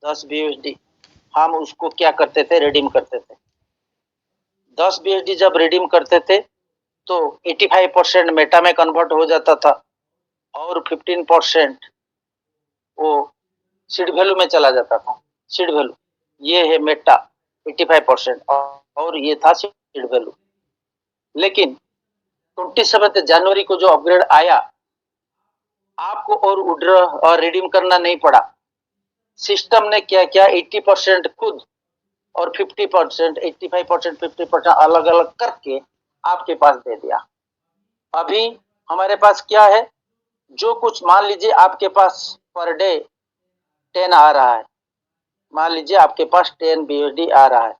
10 BUSD हम उसको क्या करते थे, रिडीम करते थे। 10 BUSD जब रिडीम करते थे तो 85% मेटा में कन्वर्ट हो जाता था और 15% वो सीड वैल्यू में चला जाता था। सीड वैल्यू ये है मेटा 85% और ये था सीड वैल्यू। लेकिन 27 जनवरी को जो अपग्रेड आया, आपको और विड्रॉ और रिडीम करना नहीं पड़ा। सिस्टम ने क्या किया, 80% खुद और 50%, 85%, 50% अलग अलग करके आपके पास दे दिया। अभी हमारे पास क्या है, जो कुछ मान लीजिए आपके पास पर डे 10 आ रहा है, मान लीजिए आपके पास 10 BUSD आ रहा है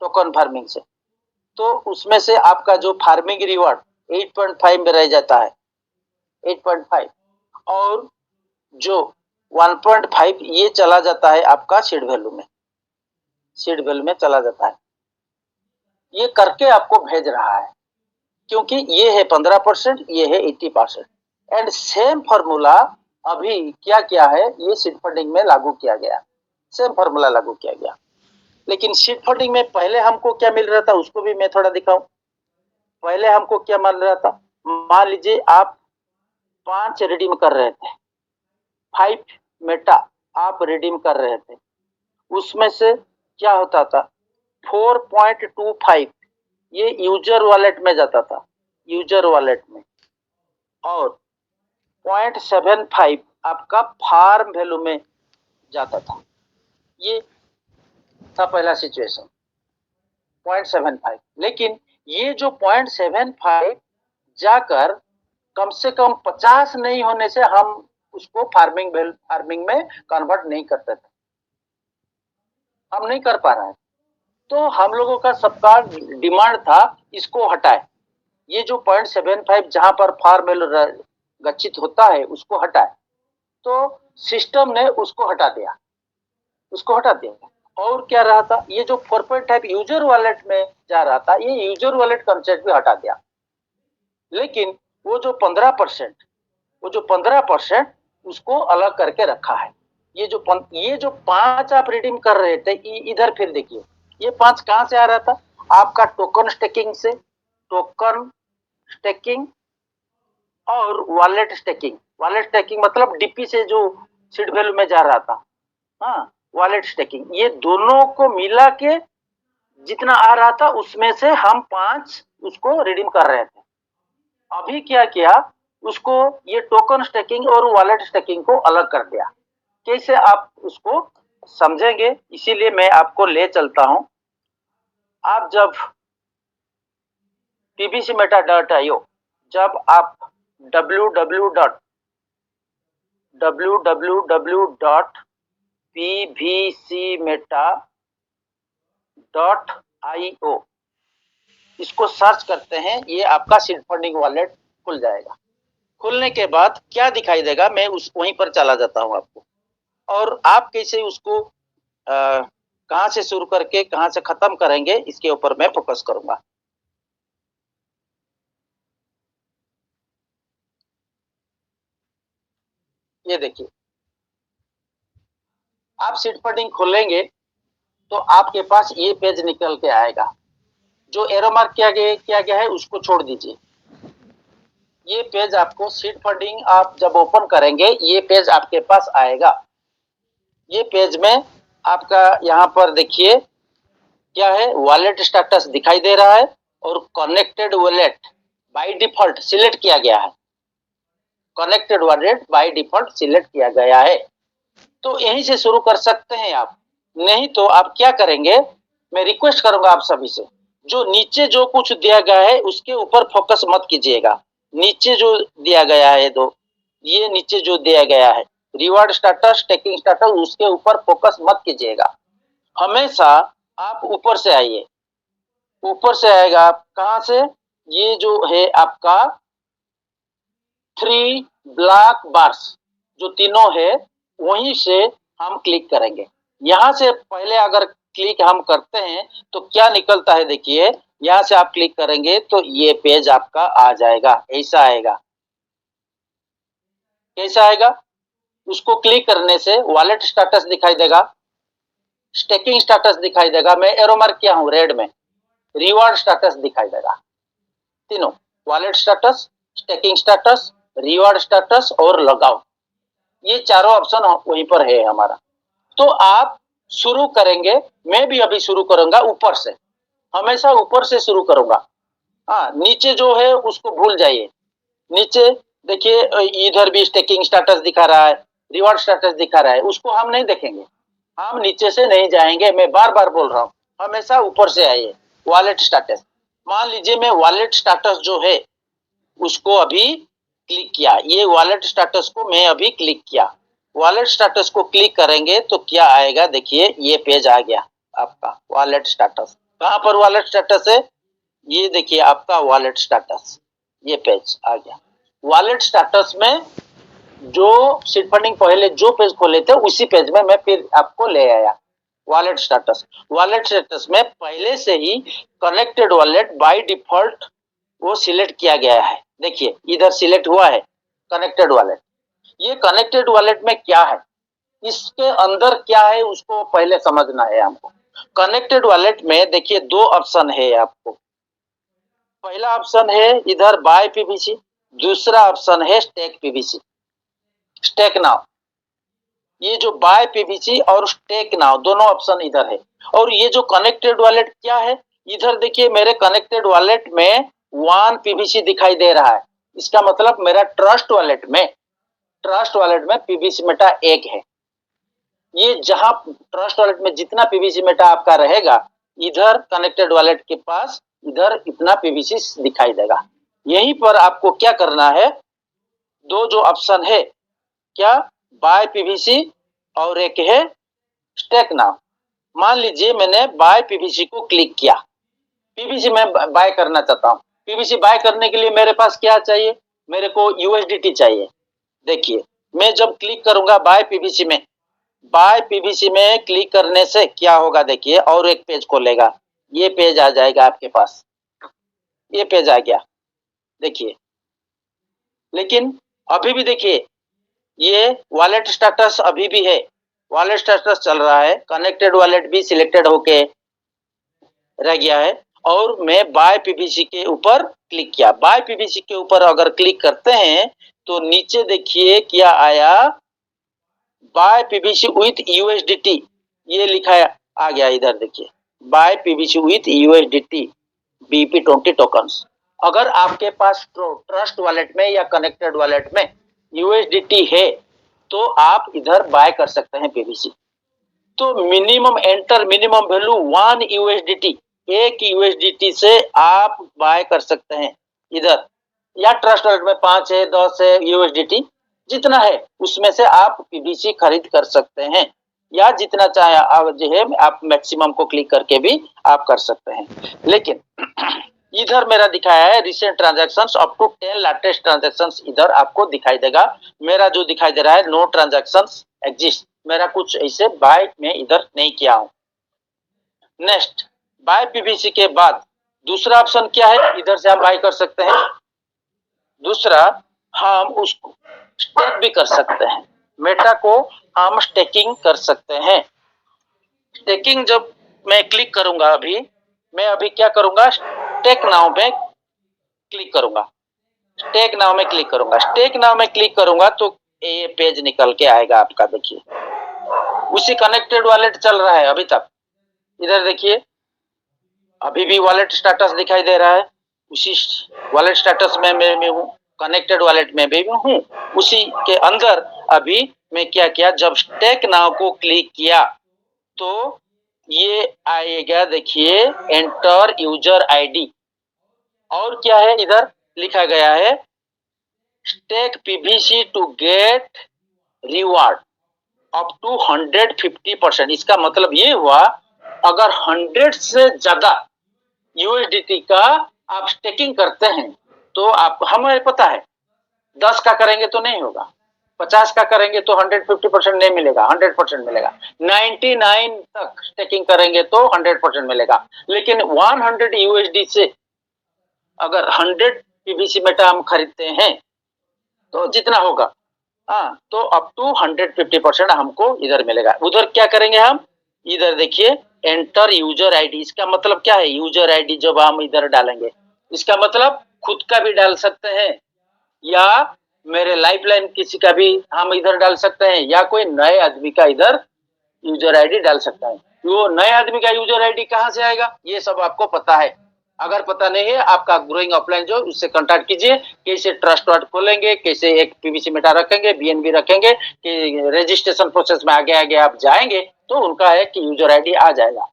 टोकन फार्मिंग से, तो उसमें से आपका जो फार्मिंग रिवॉर्ड 8.5 में रह जाता है, 8.5, और जो 1.5 ये चला जाता है आपका सीड वैल्यू में, सीड वैल्यू में चला जाता है। ये करके आपको भेज रहा है क्योंकि ये है 15%, ये है 80%। एंड सेम फॉर्मूला अभी क्या किया है, ये सीड फंडिंग में लागू किया गया, सेम फॉर्मूला लागू किया गया। लेकिन सीड फंडिंग में पहले हमको क्या मिल रहा था उसको भी मैं थोड़ा दिखाऊं। पहले हमको क्या मिल रहा था, मान लीजिए आप 5 रिडीम कर रहे थे, 5 मेटा आप रिडीम कर रहे थे, उसमें से क्या होता था 4.25 ये यूजर वॉलेट में जाता था, यूजर वॉलेट में, और 0.75 आपका फार्म वैल्यू में जाता था। ये था पहला सिचुएशन 0.75। लेकिन ये जो 0.75 जाकर कम से कम 50 नहीं होने से हम उसको फार्मिंग में कन्वर्ट नहीं करते थे, हम नहीं कर पा रहे हैं। तो हम लोगों का सबका डिमांड था इसको हटाए, ये जो 0.75 जहां पर फार्म गच्छित होता है उसको हटाए। तो सिस्टम ने उसको हटा दिया, उसको हटा दिया। और क्या रहा था, ये जो 4.5 यूजर वॉलेट में जा रहा था, ये यूजर वॉलेट कंसेप्ट भी हटा दिया। लेकिन वो जो 15% उसको अलग करके रखा है। ये जो 5 आप रिडीम कर रहे थे, इधर फिर देखिए ये 5 कहां से आ रहा था, आपका टोकन स्टेकिंग से, टोकन स्टेकिंग और वॉलेट स्टेकिंग। वॉलेट स्टेकिंग मतलब डीपी से जो सीड वैल्यू में जा रहा था, हाँ, वॉलेट स्टेकिंग, ये दोनों को मिला के जितना आ रहा था उसमें से हम 5 उसको रिडीम कर रहे थे। अभी क्या किया, उसको ये टोकन स्टेकिंग और वॉलेट स्टेकिंग को अलग कर दिया। कैसे आप उसको समझेंगे, इसीलिए मैं आपको ले चलता हूं। आप जब pbcmeta.io, जब आप www.pbcmeta.io इसको सर्च करते हैं, ये आपका सीड फंडिंग वॉलेट खुल जाएगा। खुलने के बाद क्या दिखाई देगा, मैं उस वहीं पर चला जाता हूं आपको, और आप कैसे उसको कहां से शुरू करके कहां से खत्म करेंगे इसके ऊपर मैं फोकस करूंगा। ये देखिए, आप सीड फंडिंग खोलेंगे तो आपके पास ये पेज निकल के आएगा। जो एरो मार्क किया गया है उसको छोड़ दीजिए। ये पेज आपको सीड फंडिंग आप जब ओपन करेंगे ये पेज आपके पास आएगा। ये पेज में आपका यहाँ पर देखिए क्या है, वॉलेट स्टेटस दिखाई दे रहा है और connected wallet by default select किया गया है। Connected wallet by default select किया गया है, तो यहीं से शुरू कर सकते हैं आप। नहीं तो आप क्या करेंगे, मैं रिक्वेस्ट करूंगा आप सभी से, जो नीचे जो कुछ दिया गया है उसके ऊपर फोकस मत कीजिएगा। नीचे जो दिया गया है, ये नीचे जो दिया गया है रिवार्ड स्टेटस, स्टेकिंग स्टेटस, उसके ऊपर फोकस मत कीजिएगा। हमेशा आप ऊपर से आइए, ऊपर से आएगा आप कहां से, ये जो है आपका 3 ब्लैक बार्स जो तीनों है वहीं से हम क्लिक करेंगे। यहां से पहले अगर क्लिक हम करते हैं तो क्या निकलता है, देखिए यहां से आप क्लिक करेंगे तो ये पेज आपका आ जाएगा, ऐसा आएगा। कैसा आएगा, उसको क्लिक करने से वॉलेट स्टेटस दिखाई देगा, स्टेकिंग स्टेटस दिखाई देगा, मैं एरो मार्क किया हूं रेड में, रिवार्ड स्टेटस दिखाई देगा। तीनों, wallet status, staking status, reward status और लॉगआउट, ये चारों ऑप्शन वहीं पर है हमारा। तो आप शुरू करेंगे, मैं भी अभी शुरू करूंगा ऊपर से, हमेशा ऊपर से शुरू करूंगा। हाँ, नीचे जो है उसको भूल जाइए। नीचे देखिए इधर भी स्टेकिंग स्टेटस दिखा रहा है, रिवार्ड स्टेटस दिखा रहा है, उसको हम नहीं देखेंगे, हम नीचे से नहीं जाएंगे। मैं बार बार बोल रहा हूँ, हमेशा ऊपर से आइए। वॉलेट स्टेटस, मान लीजिए मैं वॉलेट स्टेटस जो है उसको अभी क्लिक किया, ये वॉलेट स्टेटस को मैं अभी क्लिक किया। वॉलेट स्टेटस को क्लिक करेंगे तो क्या आएगा, देखिए ये पेज आ गया आपका वॉलेट स्टेटस। कहां पर वॉलेट स्टेटस है, ये देखिए आपका वॉलेट स्टेटस, ये पेज आ गया। वॉलेट स्टेटस में जो सीट फंडिंग पहले जो पेज खोले थे उसी पेज में मैं फिर आपको ले आया। वॉलेट स्टेटस, वॉलेट स्टेटस में पहले से ही कनेक्टेड वॉलेट बाय डिफॉल्ट वो सिलेक्ट किया गया है। देखिए इधर सिलेक्ट हुआ है कनेक्टेड वॉलेट। ये कनेक्टेड वॉलेट में क्या है, इसके अंदर क्या है उसको पहले समझना है हमको। कनेक्टेड वॉलेट में देखिए दो ऑप्शन है आपको। पहला ऑप्शन है इधर बाय पीवीसी, दूसरा ऑप्शन है स्टेक पीवीसी, स्टेक नाउ। ये जो बाय पीवीसी और स्टेक नाउ दोनों ऑप्शन इधर है। और ये जो कनेक्टेड वॉलेट क्या है, इधर देखिए मेरे कनेक्टेड वॉलेट में 1 पीवीसी दिखाई दे रहा है। इसका मतलब मेरा ट्रस्ट वॉलेट में पीवीसी मेटा 1 है। ये जहां ट्रस्ट वॉलेट में जितना पीवीसी मेटा आपका रहेगा, इधर कनेक्टेड वॉलेट के पास इधर इतना पीवीसी दिखाई देगा। यहीं पर आपको क्या करना है, दो जो ऑप्शन है, क्या, बाय पीवीसी और एक है स्टेक नाउ। मान लीजिए मैंने बाय पीवीसी को क्लिक किया, पीवीसी में बाय करना चाहता हूं। पीवीसी बाय करने के लिए मेरे पास क्या चाहिए, मेरे को यूएसडीटी चाहिए। देखिए मैं जब क्लिक करूंगा बाय पीवीसी में क्लिक करने से क्या होगा, देखिए और एक पेज खोलेगा, ये पेज आ जाएगा आपके पास, ये पेज आ गया देखिए। लेकिन अभी भी देखिए ये वॉलेट स्टेटस अभी भी है, वॉलेट स्टेटस चल रहा है, कनेक्टेड वॉलेट भी सिलेक्टेड होके रह गया है। और मैं बाय पीवीसी के ऊपर क्लिक किया, बाय पीवीसी के ऊपर अगर क्लिक करते हैं तो नीचे देखिए क्या आया, बाय पीवीसी विथ यूएसडीटी, ये लिखा आ गया इधर देखिए, buy PVC with USDT BP20 tokens. अगर आपके पास ट्रस्ट वॉलेट में या कनेक्टेड वॉलेट में यूएसडीटी है तो आप इधर बाय कर सकते हैं पीवीसी। तो minimum enter minimum value 1 USDT, 1 USDT से आप बाय कर सकते हैं इधर, या ट्रस्ट वॉलेट में 5 है 10 है यूएसडीटी, जितना है उसमें से आप पीवीसी खरीद कर सकते हैं, या जितना चाहे आप जो है आप मैक्सिमम को क्लिक करके भी आप कर सकते हैं। लेकिन इधर मेरा दिखाया है recent transactions up to 10 latest transactions, इधर आपको दिखाई देगा। मेरा जो दिखाई दे रहा है नो ट्रांजैक्शंस एग्जिस्ट, मेरा कुछ ऐसे बाय में इधर नहीं किया हूं। नेक्स्ट, बाय पीवीसी के बाद दूसरा ऑप्शन क्या है, इधर से आप बाय कर सकते हैं। दूसरा, हम उसको स्टेक भी कर सकते हैं, मेटा को हम स्टेकिंग कर सकते हैं। स्टेकिंग जब मैं क्लिक करूंगा, मैं अभी क्या करूंगा, स्टेक नाउ में क्लिक करूंगा, स्टेक नाउ में क्लिक करूंगा। स्टेक नाउ में क्लिक करूंगा तो ये पेज निकल के आएगा आपका, देखिए उसी कनेक्टेड वॉलेट चल रहा है अभी तक। इधर देखिए अभी भी वॉलेट स्टेटस दिखाई दे रहा है, उसी वॉलेट स्टेटस में मैं हूँ, कनेक्टेड वॉलेट में भी हूँ, उसी के अंदर अभी मैं क्या किया, जब स्टेक नाउ को क्लिक किया तो ये आएगा, देखिए एंटर यूजर आईडी, और क्या है इधर लिखा गया है, stake PVC to get reward up to 150%। इसका मतलब ये हुआ, अगर 100 से ज्यादा यूएसडीटी का आप स्टेकिंग करते हैं तो आप, हमें पता है 10 का करेंगे तो नहीं होगा, 50 का करेंगे तो 150% नहीं मिलेगा, 100% मिलेगा, 99 तक स्टेकिंग करेंगे तो 100% मिलेगा। लेकिन 100 यूएसडी से अगर 100 पीवीसी मेटा हम खरीदते हैं तो जितना होगा हाँ, तो अप टू 150% हमको इधर मिलेगा। उधर क्या करेंगे हम, इधर देखिए एंटर यूजर आईडी, इसका मतलब क्या है, यूजर आईडी जब हम इधर डालेंगे, इसका मतलब खुद का भी डाल सकते हैं या मेरे लाइफलाइन किसी का भी हम इधर डाल सकते हैं या कोई नए आदमी का इधर यूजर आईडी डाल सकता है। वो नए आदमी का यूजर आईडी कहाँ से आएगा, ये सब आपको पता है। अगर पता नहीं है, आपका ग्रोइंग ऑफलाइन जो, उससे कांटेक्ट कीजिए। कैसे ट्रस्ट वर्ड खोलेंगे, कैसे एक पीवीसी मेटा रखेंगे, बीएनबी रखेंगे, कि रजिस्ट्रेशन प्रोसेस में आगे आगे आप जाएंगे तो उनका है कि यूजर आईडी आ जाएगा।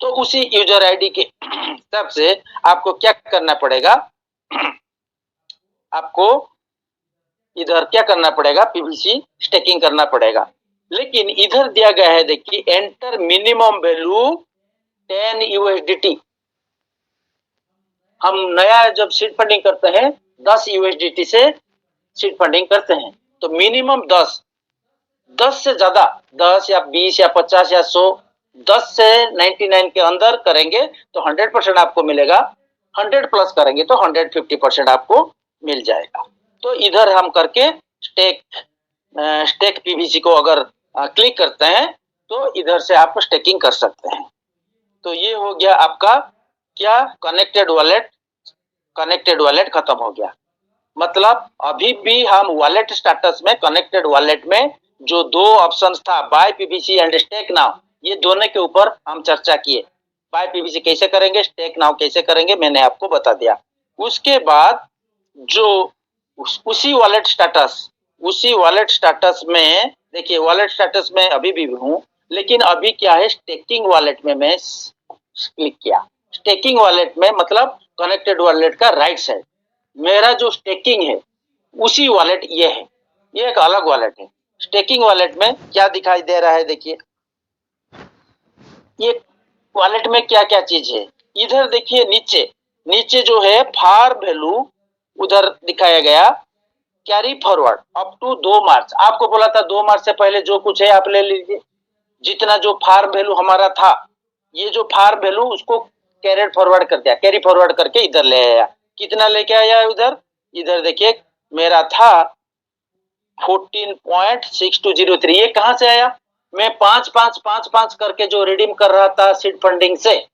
तो उसी यूजर आईडी के हिसाब से आपको क्या करना पड़ेगा, आपको इधर क्या करना पड़ेगा, पीवीसी स्टेकिंग करना पड़ेगा। लेकिन इधर दिया गया है, देखिए एंटर मिनिमम वैल्यू 10 यूएसडीटी। हम नया जब सीड फंडिंग करते हैं 10 यूएसडीटी से सीड फंडिंग करते हैं, तो मिनिमम 10 से ज्यादा 10 या 20 या 50 या 100, 10 से 99 के अंदर करेंगे तो 100% आपको मिलेगा। 100 प्लस करेंगे तो 150% आपको मिल जाएगा। तो इधर हम करके स्टेक पीवीसी को अगर क्लिक करते हैं तो इधर से आप स्टेकिंग कर सकते हैं। तो ये हो गया आपका क्या, कनेक्टेड वॉलेट खत्म हो गया। मतलब अभी भी हम वॉलेट स्टेटस में, कनेक्टेड वॉलेट में जो दो ऑप्शंस था, buy PVC and stake now, ये दोनों के ऊपर हम चर्चा किए। बाय पीवीसी कैसे करेंगे, स्टेक नाउ कैसे करेंगे, मैंने आपको बता दिया। उसके बाद जो उसी वॉलेट स्टेटस में देखिए, वॉलेट स्टेटस में अभी भी हूँ, लेकिन अभी क्या है, स्टेकिंग वॉलेट में मैं क्लिक किया। स्टेकिंग वॉलेट में मतलब कनेक्टेड वॉलेट का राइट साइड मेरा जो स्टेकिंग है उसी वॉलेट ये है, ये एक अलग वॉलेट है। स्टेकिंग वॉलेट में क्या दिखाई दे रहा है, देखिए ये वॉलेट में क्या क्या चीज है। इधर देखिए नीचे जो है फार वैल्यू उधर दिखाया गया, कैरी फॉरवर्ड अप टू 2 मार्च। आपको बोला था 2 मार्च से पहले जो कुछ है आप ले लीजिए। जितना जो फार वैल्यू हमारा था, ये जो फार वैल्यू उसको कैरी फॉरवर्ड कर दिया, कैरी फॉरवर्ड करके इधर ले आया। कितना लेके आया उधर, इधर देखिए मेरा था 14.6203। ये कहां से आया, मैं 5 करके जो रिडीम कर रहा था सीड फंडिंग से,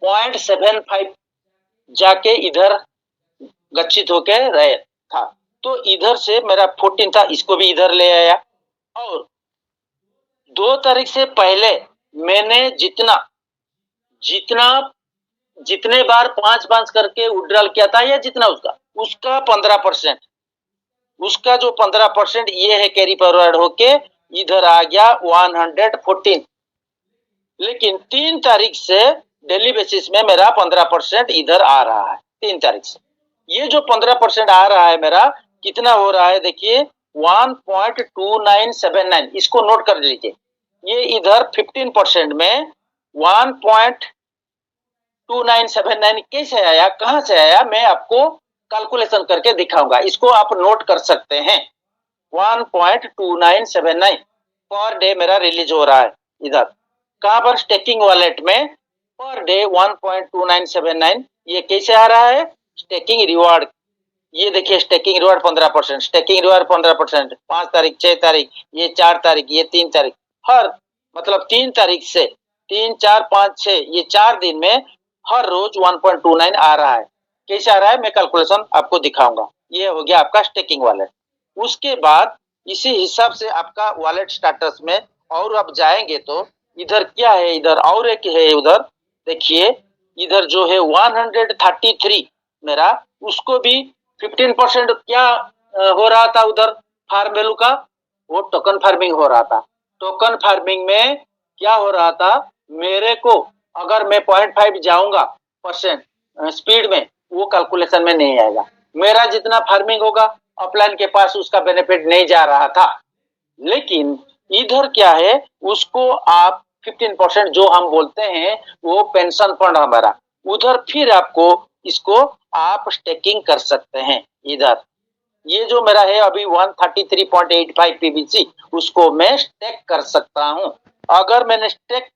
0.75 जाके इधर गच्छित होके रहे था। तो इधर से मेरा 14 था, इसको भी इधर ले आया। और 2 तारीख से पहले मैंने जितने बार 5 करके विड्रॉल किया था, या जितना उसका 15%, उसका जो 15% ये है कैरी फॉरवर्ड होके इधर आ गया 114। लेकिन 3 तारीख से डेली बेसिस में मेरा 15% इधर आ रहा है। 3 तारीख से ये जो 15% आ रहा है मेरा, कितना हो रहा है देखिए 1.2979। इसको नोट कर लीजिए। ये इधर 15% में 1.2979 कैसे आया, कहां से आया, मैं आपको कैलकुलेशन करके दिखाऊंगा। इसको आप नोट कर सकते हैं। 1.2979 पर डे मेरा रिलीज हो रहा है इधर, कहां पर, स्टेकिंग वॉलेट में पर डे 1.2979। ये कैसे आ रहा है, स्टेकिंग रिवार्ड। ये देखिए स्टेकिंग रिवार्ड 15%, स्टेकिंग रिवार्ड 15%, 5 तारीख, 6 तारीख, ये 4 तारीख, ये 3 तारीख, हर मतलब 3 तारीख से 3, 4, 5, 6 ये 4 दिन में हर रोज 1.29 आ रहा है। कैसे आ रहा है मैं कैलकुलेशन आपको दिखाऊंगा। ये हो गया आपका स्टेकिंग वॉलेट। उसके बाद इसी हिसाब से आपका वॉलेट स्टेटस में और आप जाएंगे तो इधर क्या है, इधर और एक है, उधर देखिए इधर जो है 133 मेरा, उसको भी 15% क्या हो रहा था उधर फार्म वैल्यू का, वो टोकन फार्मिंग हो रहा था। टोकन फार्मिंग में क्या हो रहा था, मेरे को अगर मैं 0.5 जाऊंगा परसेंट स्पीड में, वो कैलकुलेशन में नहीं आएगा। मेरा जितना फार्मिंग होगा ऑफलाइन के पास उसका बेनिफिट नहीं जा रहा था। लेकिन इधर क्या है, उसको आप 15% जो हम बोलते हैं वो पेंशन फंड हमारा, उधर फिर आपको इसको आप स्टेकिंग कर सकते हैं। इधर ये जो मेरा है अभी 133.85 पीवीसी, उसको मैं स्टेक कर सकता हूं। अगर मैंने स्टेक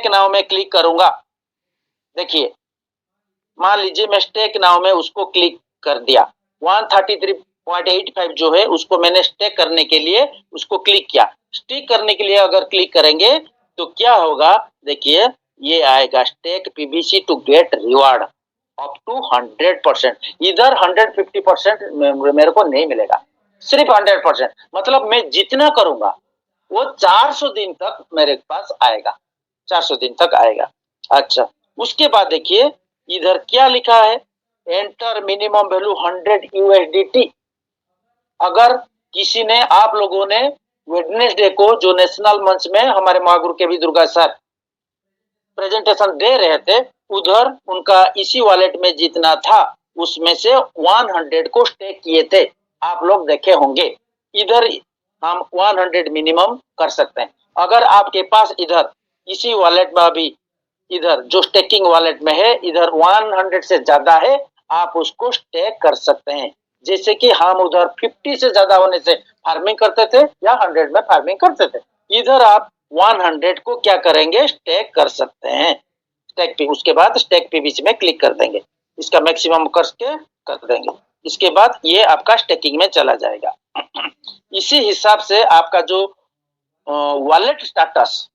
नाउ में क्लिक करूंगा, देखिए मान लीजिए मैं स्टेक नाउ में उसको क्लिक कर दिया, 133 0.85 जो है उसको मैंने स्टेक करने के लिए उसको क्लिक किया। स्टेक करने के लिए अगर क्लिक करेंगे तो क्या होगा, देखिए ये आएगा stake PBC to get reward up to 100%। इधर 150% मेरे को नहीं मिलेगा, सिर्फ 100%। मतलब मैं जितना करूंगा वो 400 दिन तक मेरे पास आएगा, 400 दिन तक आएगा। अच्छा, उसके बाद देखिए इधर क्या लिखा है, एंटर मिनिमम वैल्यू 100 यूएसडीटी। अगर किसी ने, आप लोगों ने वेडनेसडे को जो नेशनल मंच में हमारे महागुरु के भी दुर्गा सर प्रेजेंटेशन दे रहे थे, उधर उनका इसी वॉलेट में जितना था उसमें से 100 को स्टेक किए थे, आप लोग देखे होंगे। इधर हम 100 मिनिमम कर सकते हैं। अगर आपके पास इधर इसी वॉलेट में अभी इधर जो स्टेकिंग वॉलेट में है इधर 100 से ज्यादा है, आप उसको स्टेक कर सकते हैं। जैसे कि हम उधर 50 से ज्यादा होने से फार्मिंग करते थे या 100 में फार्मिंग करते थे, इधर आप 100 को क्या करेंगे, स्टेक कर सकते हैं। स्टेक पे, उसके बाद स्टेक पे बीच में क्लिक कर देंगे, इसका मैक्सिमम करके कर देंगे। इसके बाद ये आपका स्टेकिंग में चला जाएगा। इसी हिसाब से आपका जो वॉलेट स्टेटस,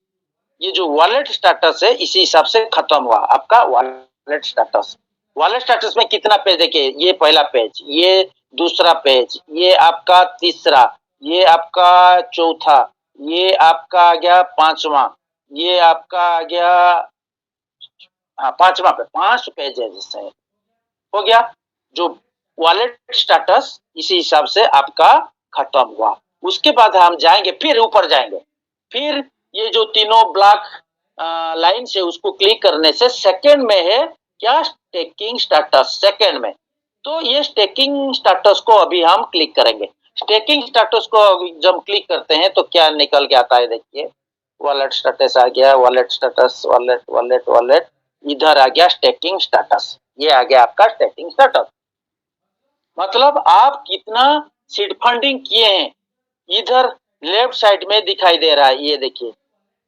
ये जो वॉलेट स्टेटस है इसी हिसाब से खत्म हुआ आपका वॉलेट स्टेटस। वॉलेट स्टेटस में कितना पेज, देखिए ये पहला पेज, ये दूसरा पेज, ये आपका तीसरा, ये आपका चौथा, ये आपका आ गया पांचवा, ये आपका आ गया पांचवा पे 5 पेज है, जिससे हो गया जो वॉलेट स्टेटस इसी हिसाब से आपका खत्म हुआ। उसके बाद हम जाएंगे, फिर ऊपर जाएंगे, फिर ये जो तीनों ब्लॉक लाइन से उसको क्लिक करने से सेकंड में है क्या, स्टेकिंग स्टेटस सेकंड में। तो ये स्टेकिंग स्टेटस को अभी हम क्लिक करेंगे। स्टेकिंग स्टेटस को जब क्लिक करते हैं तो क्या निकल के आता है, देखिए वॉलेट स्टेटस आ गया, wallet status, wallet wallet wallet, इधर आ गया स्टेकिंग स्टेटस, ये आ गया आपका स्टेकिंग स्टेटस। मतलब आप कितना सीड फंडिंग किए हैं इधर लेफ्ट साइड में दिखाई दे रहा है। ये देखिए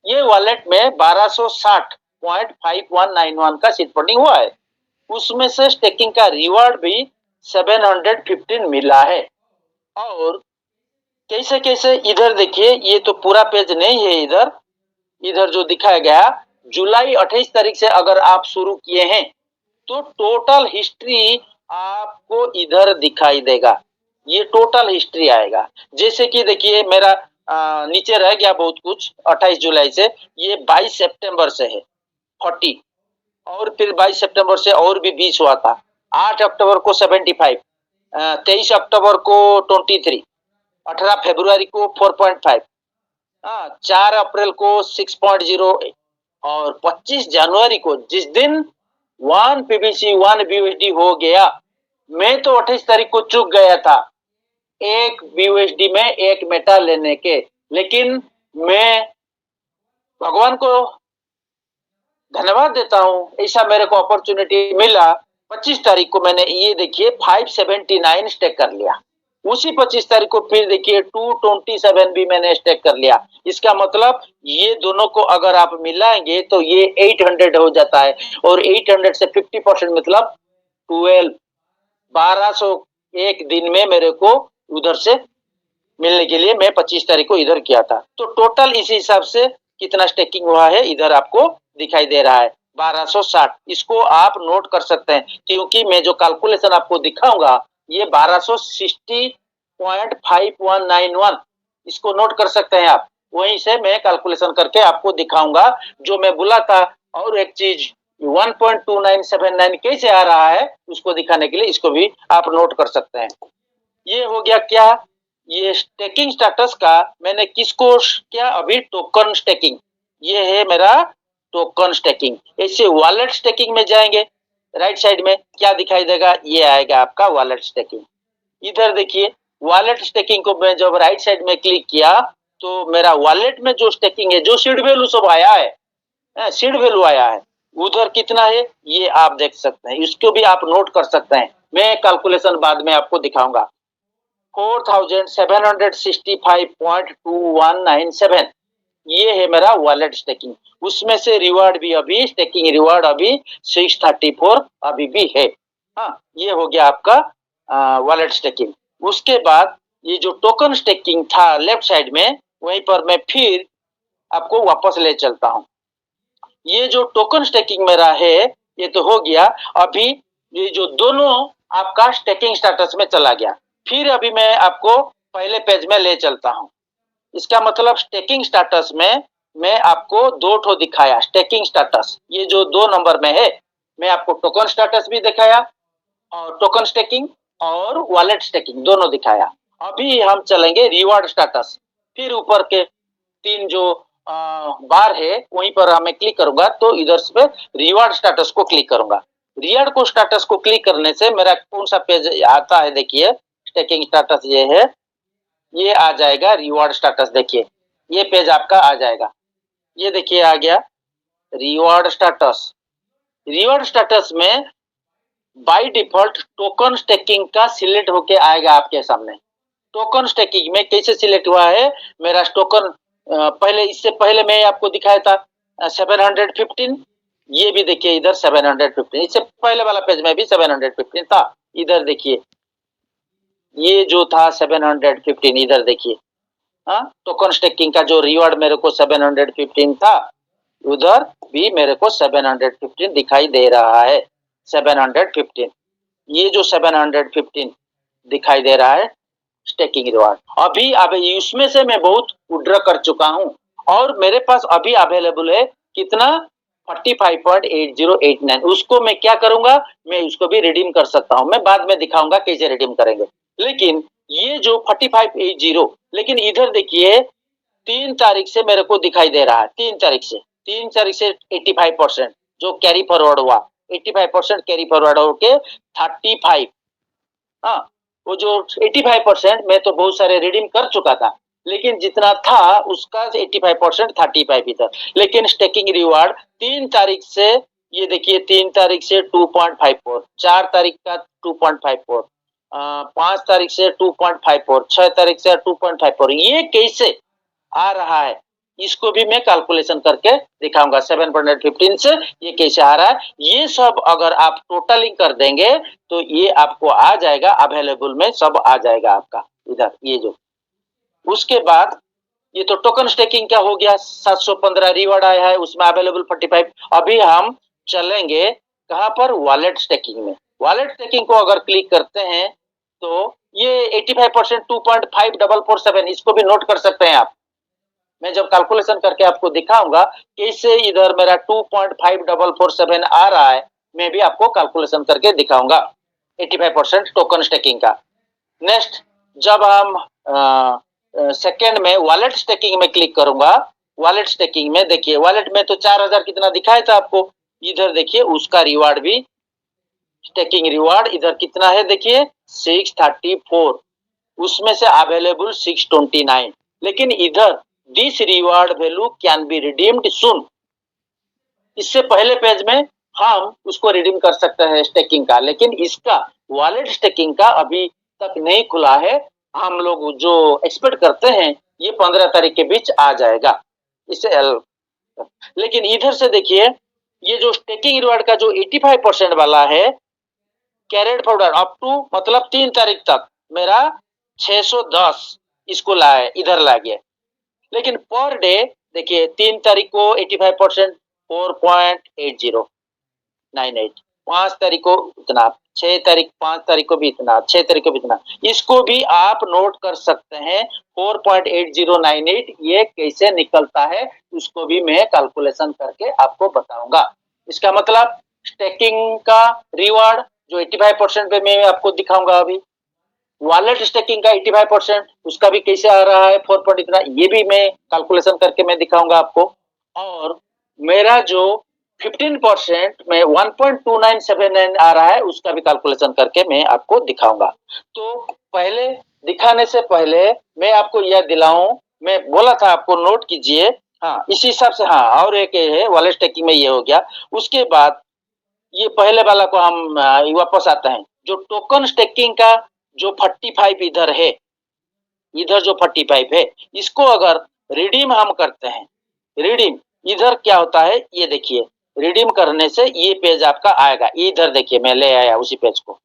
ये वॉलेट में 1260.5191 का सीड फंडिंग हुआ है, उसमें से स्टेकिंग का रिवार्ड भी 715 मिला है। और कैसे कैसे, इधर देखिए ये तो पूरा पेज नहीं है, इधर जो दिखाया गया जुलाई 28 तारीख से अगर आप शुरू किए हैं तो टोटल हिस्ट्री आपको इधर दिखाई देगा, ये टोटल हिस्ट्री आएगा। जैसे कि देखिए मेरा नीचे रह गया बहुत कुछ, 28 जुलाई से, ये 22 सितंबर से है 40, और फिर 22 सितंबर से और भी 20 हुआ था, 8 अक्टूबर को 75, 23 अक्टूबर को 23, 18 फरवरी को 4.5, 4 अप्रैल को 6.08 और 25 जनवरी को जिस दिन 1 पीबीसी 1 बीयूएसडी हो गया, मैं तो 28 तारीख को चूक गया था एक बीयूएसडी में एक मेटा लेने के, लेकिन मैं भगवान को धन्यवाद देता हूं, ऐसा मेरे को अपॉर्चुनिटी मिला। 25 तारीख को मैंने ये देखिए 579 स्टेक कर लिया, उसी 25 तारीख को फिर देखिए 227 भी मैंने स्टेक कर लिया। इसका मतलब ये दोनों को अगर आप मिलाएंगे तो ये 800 हो जाता है, और 800 से 50% मतलब 1200 एक दिन में मेरे को उधर से मिलने के लिए मैं 25 तारीख को इधर किया था। तो टोटल इसी हिसाब से कितना स्टेकिंग हुआ है इधर आपको दिखाई दे रहा है 1260। इसको आप नोट कर सकते हैं, क्योंकि मैं जो कैलकुलेशन आपको दिखाऊंगा ये 1260.5191, इसको नोट कर सकते हैं आप। वहीं से मैं कैलकुलेशन करके आपको दिखाऊंगा जो मैं बोला था। और एक चीज 1.2979 कैसे आ रहा है उसको दिखाने के लिए इसको भी आप नोट कर सकते हैं। ये हो गया क्या, ये स्टेकिंग स्टेटस का मैंने किसको क्या, अभी टोकन स्टेकिंग, ये है मेरा टोकन स्टेकिंग। ऐसे वॉलेट स्टेकिंग में जाएंगे, राइट साइड में क्या दिखाई देगा, ये आएगा आपका वॉलेट स्टेकिंग। इधर देखिए वॉलेट स्टेकिंग को मैं जब राइट साइड में क्लिक किया तो मेरा वॉलेट में जो स्टेकिंग है, जो सीड वैल्यू सब आया है, सीड वैल्यू आया है, उधर कितना है ये आप देख सकते हैं, इसको भी आप नोट कर सकते हैं। मैं कैलकुलेशन बाद में आपको दिखाऊंगा। 4765.2197 ये है मेरा वॉलेट स्टेकिंग। उसमें से रिवार्ड भी अभी, स्टेकिंग रिवार्ड अभी 634 अभी भी है। हाँ, ये हो गया आपका वॉलेट स्टेकिंग। उसके बाद ये जो टोकन स्टेकिंग था लेफ्ट साइड में, वहीं पर मैं फिर आपको वापस ले चलता हूं। ये जो टोकन स्टेकिंग मेरा है ये तो हो गया। अभी ये जो दोनों आपका स्टेकिंग स्टेटस में चला गया। फिर अभी मैं आपको पहले पेज में ले चलता हूं। इसका मतलब स्टेकिंग स्टेटस में मैं आपको दो ठो दिखाया। स्टेकिंग स्टेटस ये जो 2 नंबर में है, मैं आपको टोकन स्टेटस भी दिखाया और टोकन स्टेकिंग और वॉलेट स्टेकिंग दोनों दिखाया। अभी हम चलेंगे रिवार्ड स्टेटस। फिर ऊपर के 3 जो बार है वहीं पर मैं क्लिक करूंगा तो इधर से रिवार्ड स्टेटस को क्लिक करूंगा। रिवार्ड को स्टेटस को क्लिक करने से मेरा कौन सा पेज आता है, देखिए स्टेकिंग स्टेटस ये है, ये आ जाएगा रिवार्ड स्टेटस। देखिए ये पेज आपका आ जाएगा। ये देखिए आ गया रिवार्ड स्टेटस। रिवार्ड स्टेटस में बाय डिफॉल्ट टोकन स्टेकिंग का सिलेक्ट होके आएगा आपके सामने। टोकन स्टेकिंग में कैसे सिलेक्ट हुआ है मेरा टोकन, पहले इससे पहले मैं आपको दिखाया था 715। ये भी देखिए इधर 715, इससे पहले वाला पेज में भी 715 था। इधर देखिए ये जो था 715, इधर देखिए टोकन स्टेकिंग का जो रिवार्ड मेरे को 715 था, उधर भी मेरे को 715 दिखाई दे रहा है। 715 ये जो 715 दिखाई दे रहा है स्टेकिंग रिवार्ड। अभी उसमें से मैं बहुत विड्रॉ कर चुका हूं और मेरे पास अभी अवेलेबल है कितना 45.8089। उसको मैं क्या करूंगा, मैं उसको भी रिडीम कर सकता हूं। मैं बाद में दिखाऊंगा कैसे रिडीम करेंगे। लेकिन ये जो 4580, लेकिन इधर देखिए 3 तारीख से मेरे को दिखाई दे रहा है। 3 तारीख से 85% जो कैरी फॉरवर्ड हुआ, 85% कैरी फॉरवर्ड होके 35। हाँ, वो जो 85% मैं तो बहुत सारे रिडीम कर चुका था, लेकिन जितना था उसका 85% 35 ही था। लेकिन स्टेकिंग रिवार्ड 3 तारीख से, ये देखिए 3 तारीख से 2.54, 4 तारीख का 2.54, 5 तारीख से 2.54, 6 तारीख से 2.54। ये कैसे आ रहा है इसको भी मैं कैलकुलेशन करके दिखाऊंगा। 715 से ये कैसे आ रहा है, ये सब अगर आप टोटलिंग कर देंगे तो ये आपको आ जाएगा अवेलेबल में, सब आ जाएगा आपका इधर। ये जो उसके बाद ये तो टोकन स्टेकिंग क्या हो गया, 715 रिवार्ड आया है, उसमें अवेलेबल 45। अभी हम चलेंगे कहां पर, वॉलेट स्टेकिंग में। वॉलेट स्टेकिंग को अगर क्लिक करते हैं तो ये 85% 2.5447, इसको भी नोट कर सकते हैं आप। मैं जब कैलकुलेशन करके आपको दिखाऊंगा कैसे इधर मेरा 2.5447 आ रहा है, मैं भी आपको कैलकुलेशन करके दिखाऊंगा 85% टोकन स्टेकिंग का। नेक्स्ट जब हम सेकेंड में वॉलेट स्टेकिंग में क्लिक करूंगा, वॉलेट स्टेकिंग में देखिए वॉलेट में तो 4000 कितना दिखाया था आपको, इधर देखिए उसका रिवार्ड भी, स्टेकिंग रिवार्ड इधर कितना है देखिए 634, उसमें से अवेलेबल 629। लेकिन इधर this reward value can be redeemed soon, इससे पहले पेज में हम उसको रिडीम कर सकते हैं स्टेकिंग का, लेकिन इसका वॉलेट स्टेकिंग का अभी तक नहीं खुला है। हम लोग जो एक्सपेक्ट करते हैं ये 15 तारीख के बीच आ जाएगा इससे। लेकिन इधर से देखिए ये जो स्टेकिंग रिवार्ड का जो 85% वाला है कैरेट फॉरवर्ड अप टू मतलब 3 तारीख तक मेरा 610 इसको लाए, इधर ला गया। लेकिन पर डे देखिए 3 तारीख को 85% 4.8098, 5 तारीख को इतना, 6 तारीख 5 तारीख को भी इतना, 6 तारीख को भी इतना। इसको भी आप नोट कर सकते हैं 4.8098 ये कैसे निकलता है, उसको भी मैं कैलकुलेशन करके आपको बताऊंगा। इसका मतलब स्टेकिंग का रिवार्ड जो 85% पे मैं आपको दिखाऊंगा अभी, वॉलेट स्टेकिंग का 85% उसका भी कैसे आ रहा है 4 पॉइंट इतना, ये भी मैं कैलकुलेशन करके मैं दिखाऊंगा आपको। और मेरा जो 15% में 1.2979 आ रहा है उसका भी कैलकुलेशन करके मैं आपको दिखाऊंगा। तो पहले दिखाने से पहले मैं आपको यह दिलाऊं, मैं बोला था आपको नोट कीजिए। हाँ इसी हिसाब से, हाँ और एक है वॉलेट स्टेकिंग में ये हो गया। उसके बाद ये पहले वाला को हम वापस आते हैं, जो टोकन स्टेकिंग का जो 45 इधर है, इधर जो 45 है इसको अगर रिडीम हम करते हैं, रिडीम इधर क्या होता है ये देखिए, रिडीम करने से ये पेज आपका आएगा। इधर देखिए मैं ले आया उसी पेज को,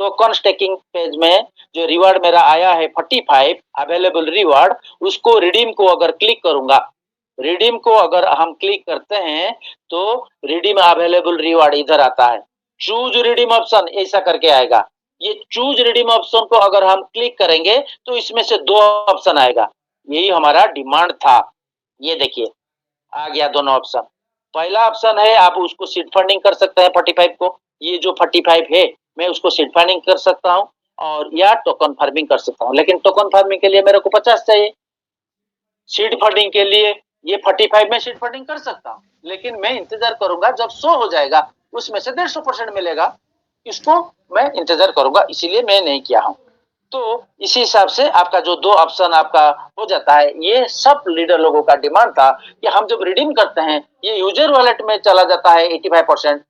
टोकन स्टेकिंग पेज में जो रिवार्ड मेरा आया है 45 अवेलेबल रिवार्ड, उसको रिडीम को अगर क्लिक करूंगा, रिडीम को अगर हम क्लिक करते हैं तो रिडीम अवेलेबल रिवार्ड इधर आता है, चूज रिडीम ऑप्शन ऐसा करके आएगा। ये चूज रिडीम ऑप्शन को अगर हम क्लिक करेंगे तो इसमें से दो ऑप्शन आएगा, यही हमारा डिमांड था। ये देखिए आ गया दोनों ऑप्शन। पहला ऑप्शन है आप उसको सीड फंडिंग कर सकते हैं 45 को, ये जो 45 है मैं उसको सीड फंडिंग कर सकता हूँ और या टोकन फार्मिंग कर सकता हूँ, लेकिन टोकन फार्मिंग के लिए मेरे को 50 चाहिए। सीड फंडिंग के लिए ये 45 में सीड फंडिंग कर सकता हूँ, लेकिन मैं इंतजार करूंगा जब 100 हो जाएगा उसमें से 150% मिलेगा, इसको मैं इंतजार करूंगा, इसीलिए मैं नहीं किया हूँ। तो इसी हिसाब से आपका जो दो ऑप्शन आपका हो जाता है। ये सब लीडर लोगों का डिमांड था कि हम जब रिडीम करते हैं ये यूजर वॉलेट में चला जाता है 85%,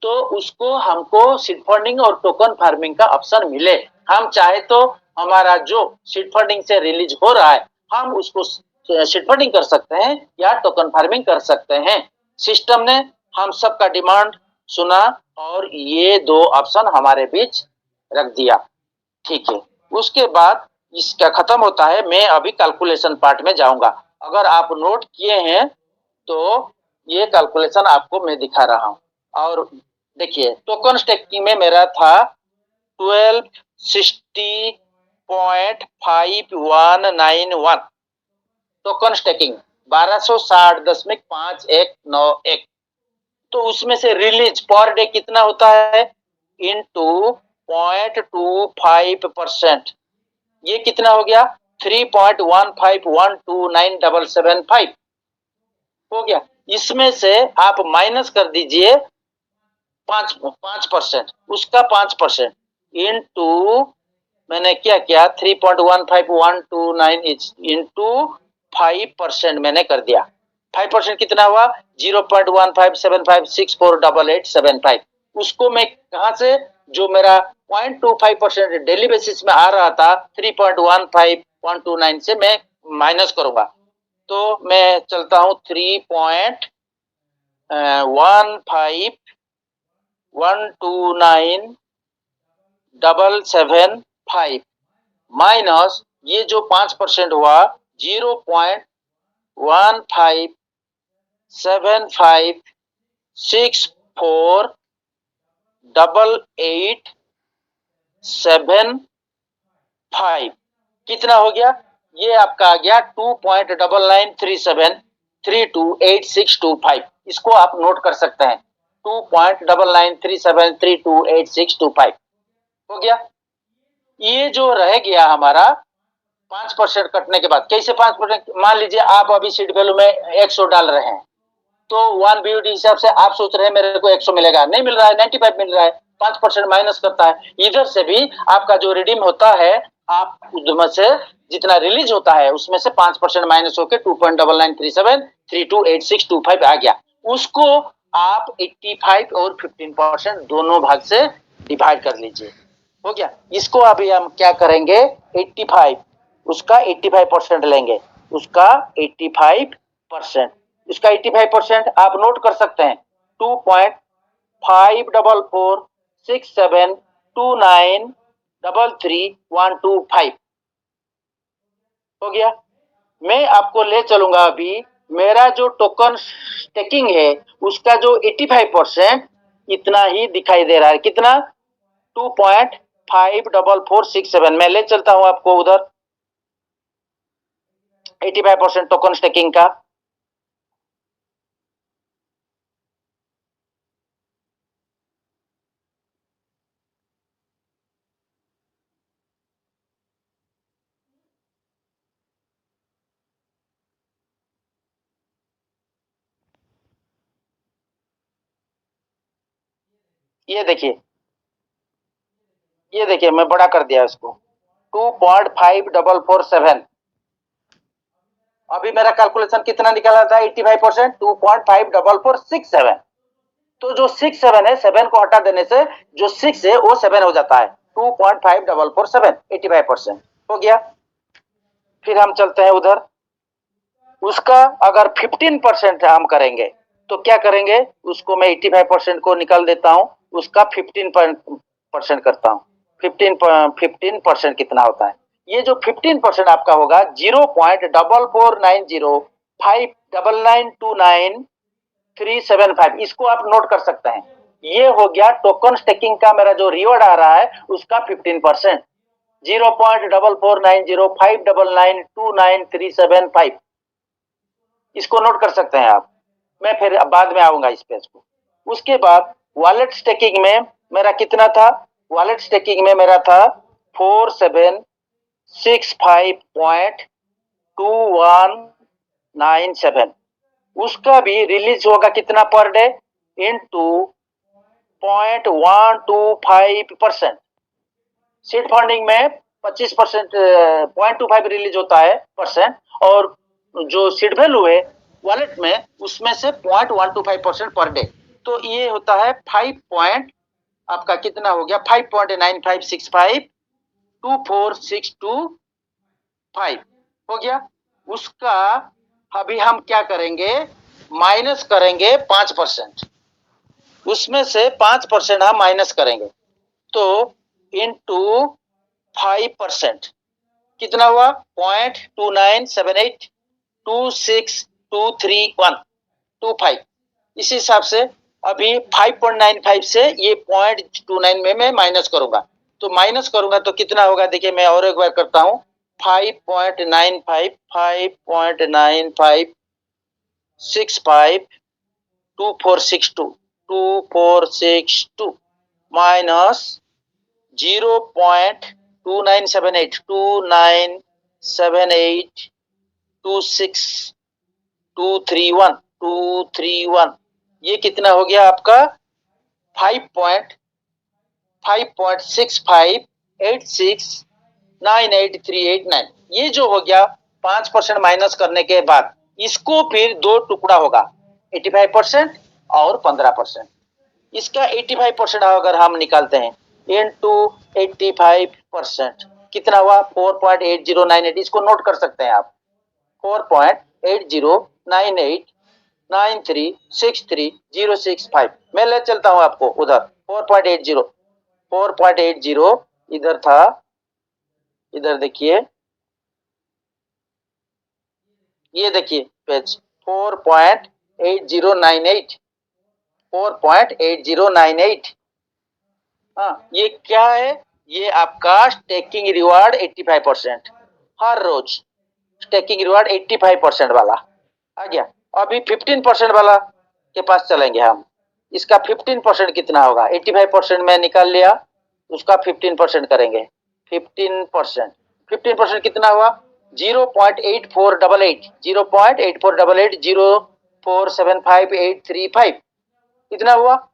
तो उसको हमको सीड फंडिंग और टोकन फार्मिंग का ऑप्शन मिले। हम चाहे तो हमारा जो सीड फंडिंग से रिलीज हो रहा है हम उसको सीड फंडिंग कर सकते हैं या टोकन फार्मिंग कर सकते हैं। सिस्टम ने हम सबका डिमांड सुना और ये दो ऑप्शन हमारे बीच रख दिया, ठीक है। उसके बाद इसका खत्म होता है, मैं अभी कैलकुलेशन पार्ट में जाऊंगा। अगर आप नोट किए हैं तो ये कैलकुलेशन आपको मैं दिखा रहा हूं। और देखिए टोकन स्टेकिंग में मेरा था 1260.5191 टोकन स्टेकिंग 1260.5191, तो उसमें से रिलीज पर डे कितना होता है इनटू 0.25%, ये कितना हो गया 3.15129775 हो गया। इसमें से आप माइनस कर दीजिए 5%, उसका 5% इनटू मैंने क्या किया 3.15129 इनटू 5% मैंने कर दिया। 5% कितना हुआ 0.1575648875। उसको मैं कहां से जो मेरा 0.25% डेली बेसिस में आ रहा था 3.15129 से मैं माइनस करूंगा। तो मैं चलता हूं 3.15129,775 माइनस ये जो 5% हुआ 0.1575648875 कितना हो गया, ये आपका आ गया 2.9937328625। इसको आप नोट कर सकते हैं 2.9937328625 हो गया। ये जो रह गया हमारा 5% कटने के बाद, कैसे 5%, मान लीजिए आप अभी सीड वैल्यू में 100 डाल रहे हैं तो 1 BUD हिसाब से आप सोच रहे हैं मेरे को 100 मिलेगा, नहीं मिल रहा है 95 मिल रहा है, 5% माइनस करता है। इधर से भी आपका जो रिडीम होता है आप उसमें से जितना रिलीज होता है उसमें से 5% माइनस होकर 2.9937328625 आ गया। उसको आप 85 और 15% दोनों भाग से डिवाइड कर लीजिए, हो गया। इसको अभी हम क्या करेंगे 85 उसका 85% लेंगे, उसका 85%, इसका 85% आप नोट कर सकते हैं 2.546729333125 हो गया। मैं आपको ले चलूंगा अभी मेरा जो टोकन स्टेकिंग है उसका जो 85% इतना ही दिखाई दे रहा है, कितना 2.54467, मैं ले चलता हूं आपको उधर 85% टोकन स्टेकिंग का। ये देखिए मैं बड़ा कर दिया इसको 2.5447। अभी मेरा कैलकुलेशन कितना निकाला था 85% 2.5467, तो जो 67 है 7 को हटा देने से जो 6 है वो 7 हो जाता है 2.5447 85% हो गया। फिर हम चलते हैं उधर, उसका अगर 15% हम करेंगे तो क्या करेंगे, उसको मैं 85% को निकाल देता हूं, उसका परसेंट करता हूँ, 15% कितना होता है? ये जो 15% आपका होगा 0.449059929375, इसको आप नोट कर सकते हैं। ये हो गया टोकन स्टेकिंग का मेरा जो रिवॉर्ड आ रहा है उसका 15%, 0.449059929375, इसको नोट कर सकते हैं आप। मैं फिर बाद में आऊंगा इस पेज को। उसके बाद वॉलेट स्टेकिंग में मेरा कितना था? वॉलेट स्टेकिंग में मेरा था 4765.2197, उसका भी रिलीज होगा कितना per day? Into 0.125%। Seed funding में 25% 0.25 रिलीज होता है परसेंट, और जो सीड वैल्यू है वॉलेट में उसमें से 0.125% पर डे। तो ये होता है 5 पॉइंट, आपका कितना हो गया? 5.95652462 हो गया। उसका अभी हम क्या करेंगे? माइनस करेंगे 5%, उसमें से 5% हम माइनस करेंगे, तो इनटू 5% कितना हुआ? 0.2978262312 इस हिसाब से अभी 5.95 से ये 0.29 में मैं माइनस करूंगा, तो माइनस करूंगा तो कितना होगा? देखिए मैं और एक बार करता हूं, 5.95 माइनस 0.297826231231 ये कितना हो गया आपका? 5.6586983889, ये जो हो गया 5% माइनस करने के बाद इसको फिर दो टुकड़ा होगा, 85% और 15%। इसका 85% अगर हम निकालते हैं इनटू 85% कितना हुआ? 4.8098, इसको नोट कर सकते हैं आप, 4.80989363065065। मैं ले चलता हूं आपको उधर। 4.80 इधर था, इधर देखिए, ये देखिए पेज 4.8098। हाँ, ये क्या है? ये आपका स्टेकिंग रिवार्ड 85%, हर रोज स्टेकिंग रिवार्ड 85% वाला आ गया। अभी 15% वाला के पास चलेंगे हम। इसका 15% कितना होगा? 85% में निकाल लिया, उसका 15% करेंगे। 15% कितना हुआ? 0.8488 0.8488047585 कितना हुआ?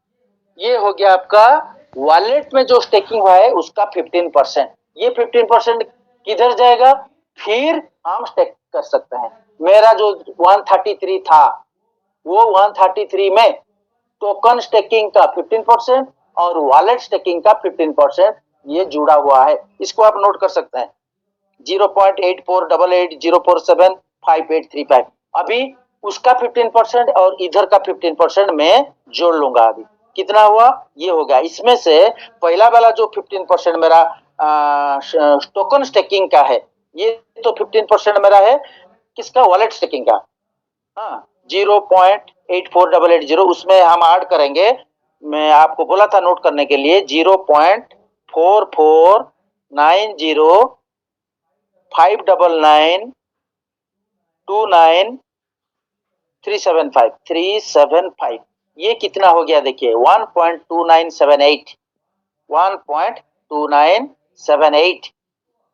ये हो गया आपका वॉलेट में जो स्टेकिंग हुआ है उसका 15%। ये 15% किधर जाएगा? फिर हम स्टेक कर सकते हैं। मेरा जो 133 था, वो 133 में टोकन स्टेकिंग का 15% और वॉलेट स्टेकिंग का 15% ये जुड़ा हुआ है। इसको आप नोट कर सकते हैं, 0.8488047585। अभी उसका 15% और इधर का 15% मैं जोड़ लूंगा। अभी कितना हुआ? ये हो गया। इसमें से पहला वाला जो 15% मेरा टोकन स्टेकिंग का है, ये तो 15% मेरा है किसका? वॉलेट स्टेकिंग का। हाँ, 0.84880 उसमें हम ऐड करेंगे। मैं आपको बोला था नोट करने के लिए, 0.4490592375 ये कितना हो गया? देखिए 1.2978 1.2978।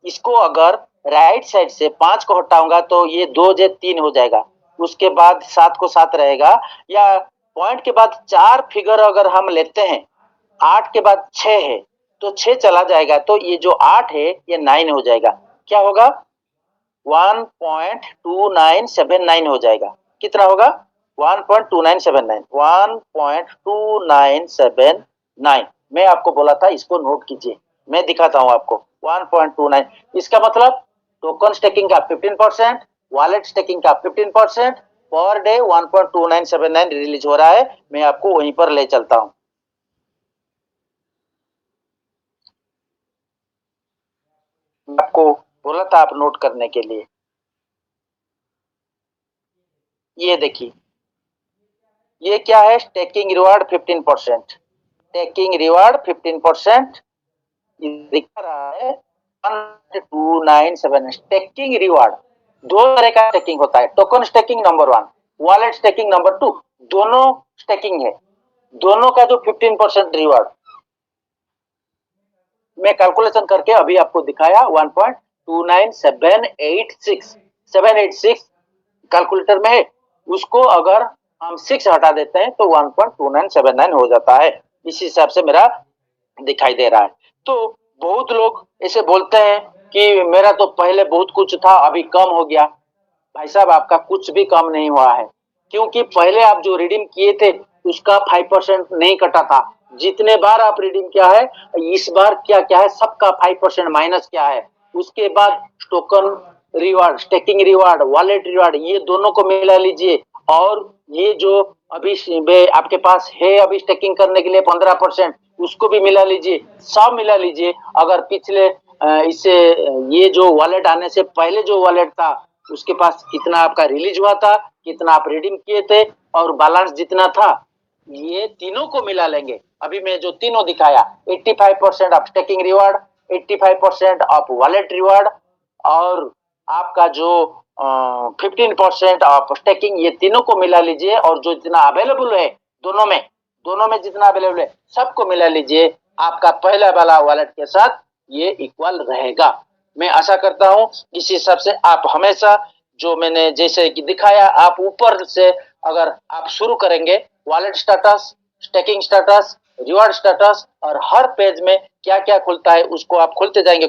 इसको अगर राइट साइड से 5 को हटाऊंगा तो ये 2 जे 3 हो जाएगा, उसके बाद 7 को 7 रहेगा, या पॉइंट के बाद 4 फिगर अगर हम लेते हैं, 8 के बाद 6 है तो 6 चला जाएगा, तो ये जो 8 है ये 9 हो जाएगा। क्या होगा? 1.2979 हो जाएगा। कितना होगा? 1.2979 मैं आपको बोला था इसको नोट कीजिए, मैं दिखाता हूं आपको। 1.29 इसका मतलब टोकन स्टेकिंग का 15%, वॉलेट स्टेकिंग का 15%, पर डे 1.2979 रिलीज हो रहा है। मैं आपको वहीं पर ले चलता हूं। आपको बोला था आप नोट करने के लिए। ये देखिए, ये क्या है, स्टेकिंग रिवार्ड 15%, स्टेकिंग रिवार्ड 15% दिख रहा है 1297। स्टेकिंग रिवार्ड दो तरह का स्टेकिंग होता है, token staking number 1, wallet staking number 2, दोनों स्टेकिंग है, दोनों का जो 15% रिवार्ड मैं कैलकुलेशन करके अभी आपको दिखाया 1.29786 कैलकुलेटर में है, उसको अगर हम 6 हटा देते हैं तो 1.2979 हो जाता है। इस हिसाब से मेरा दिखाई दे रहा है। तो बहुत लोग ऐसे बोलते हैं कि मेरा तो पहले बहुत कुछ था अभी कम हो गया। भाई साहब, आपका कुछ भी कम नहीं हुआ है, क्योंकि पहले आप जो रिडीम किए थे उसका 5% नहीं कटा था। जितने बार आप रिडीम किया है इस बार क्या क्या है सबका 5% माइनस क्या है। उसके बाद token reward, staking reward, wallet reward, ये दोनों को मिला लीजिए। और ये जो अभी आपके पास है अभी स्टेकिंग करने के लिए 15%, उसको भी मिला लीजिए, सब मिला लीजिए। अगर पिछले इससे ये जो वॉलेट आने से पहले जो वॉलेट था उसके पास कितना आपका रिलीज हुआ था, कितना आप रिडीम किए थे और बैलेंस जितना था, ये तीनों को मिला लेंगे। अभी मैं जो तीनों दिखाया 85% of staking reward, 85% of wallet reward और आपका जो 15% ऑफ स्टेकिंग, ये तीनों को मिला लीजिए और जो जितना अवेलेबल है दोनों में जितना अवेलेबल है सबको मिला लीजिए। आपका पहला वाला वॉलेट के साथ ये इक्वल रहेगा। मैं आशा करता हूं इस हिसाब से आप हमेशा जो मैंने जैसे कि दिखाया आप ऊपर से अगर आप शुरू करेंगे wallet status, staking status, reward status और हर पेज में क्या क्या खुलता है उसको आप खुलते जाएंगे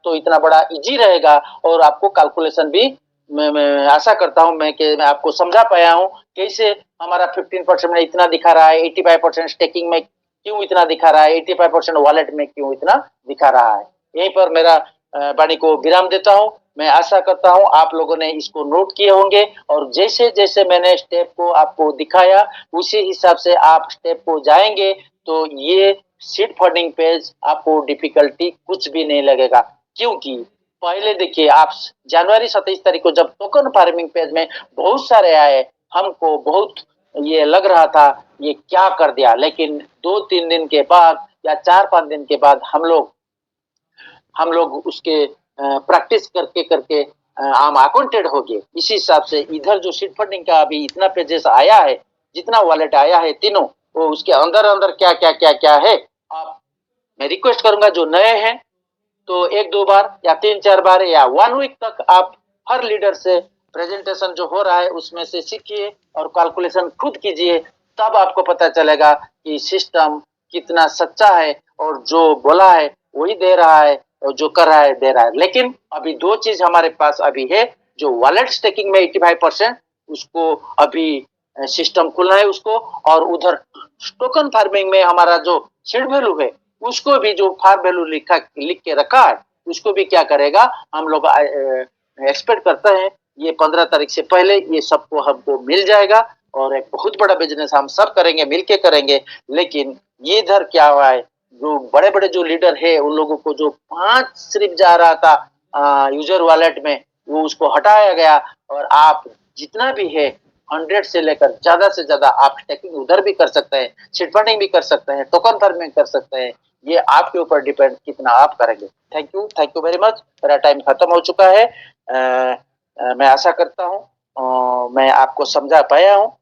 तो इतना बड़ा इजी रहेगा। और आपको कैलकुलेशन भी मैं आशा करता हूं मैं आपको समझा पाया हूं कैसे हमारा 15% में इतना दिखा रहा है, 85% स्टेकिंग में क्यों इतना दिखा रहा है, 85% वॉलेट में क्यों इतना दिखा रहा है। यहीं पर मेरा वाणी को विराम देता हूं। मैं आशा करता हूं आप लोगों ने इसको नोट किए होंगे और जैसे जैसे मैंने स्टेप को आपको दिखाया उसी हिसाब से आप स्टेप को जाएंगे तो ये सीड फंडिंग पेज आपको डिफिकल्टी कुछ भी नहीं लगेगा। क्योंकि पहले देखिए आप जनवरी 27 तारीख को जब टोकन फार्मिंग पेज में बहुत सारे आए, हमको बहुत ये लग रहा था ये क्या कर दिया, लेकिन 2-3 दिन के बाद या 4-5 दिन के बाद हम लोग उसके प्रैक्टिस करके करके हम अकाउंटेड हो गए। इसी हिसाब से इधर जो सीड फंडिंग का अभी इतना पेजेस आया है, जितना वॉलेट आया है तीनों, वो उसके अंदर अंदर क्या क्या क्या क्या है। आप मैं रिक्वेस्ट करूंगा जो नए हैं तो 1-2 बार या 3-4 बार या 1 वीक तक आप हर लीडर से प्रेजेंटेशन जो हो रहा है उसमें से सीखिए और कैलकुलेशन खुद कीजिए। तब आपको पता चलेगा कि सिस्टम कितना सच्चा है और जो बोला है वही दे रहा है और जो कर रहा है दे रहा है। लेकिन अभी दो चीज हमारे पास अभी है, जो वॉलेट स्टेकिंग में 85% उसको अभी सिस्टम खुलना है उसको, और उधर टोकन फार्मिंग में हमारा जो सीड वैल्यू है उसको भी जो फार वैल्यू लिख के रखा है उसको भी क्या करेगा हम लोग एक्सपेक्ट करते हैं ये 15 तारीख से पहले ये सबको हमको मिल जाएगा और एक बहुत बड़ा बिजनेस हम सब करेंगे, मिलके करेंगे। लेकिन ये इधर क्या हुआ है, जो बड़े बड़े जो लीडर है उन लोगों को जो 5 सिर्फ जा रहा था यूजर वॉलेट में वो उसको हटाया गया और आप जितना भी है 100 से लेकर ज्यादा से ज्यादा आप स्टेकिंग उधर भी कर सकते हैं, सीड फंडिंग भी कर सकते हैं, टोकन फार्मिंग कर सकते हैं। ये आपके ऊपर डिपेंड कितना आप करेंगे। Thank you very much. मेरा टाइम खत्म हो चुका है। मैं आशा करता हूँ मैं आपको समझा पाया हूँ।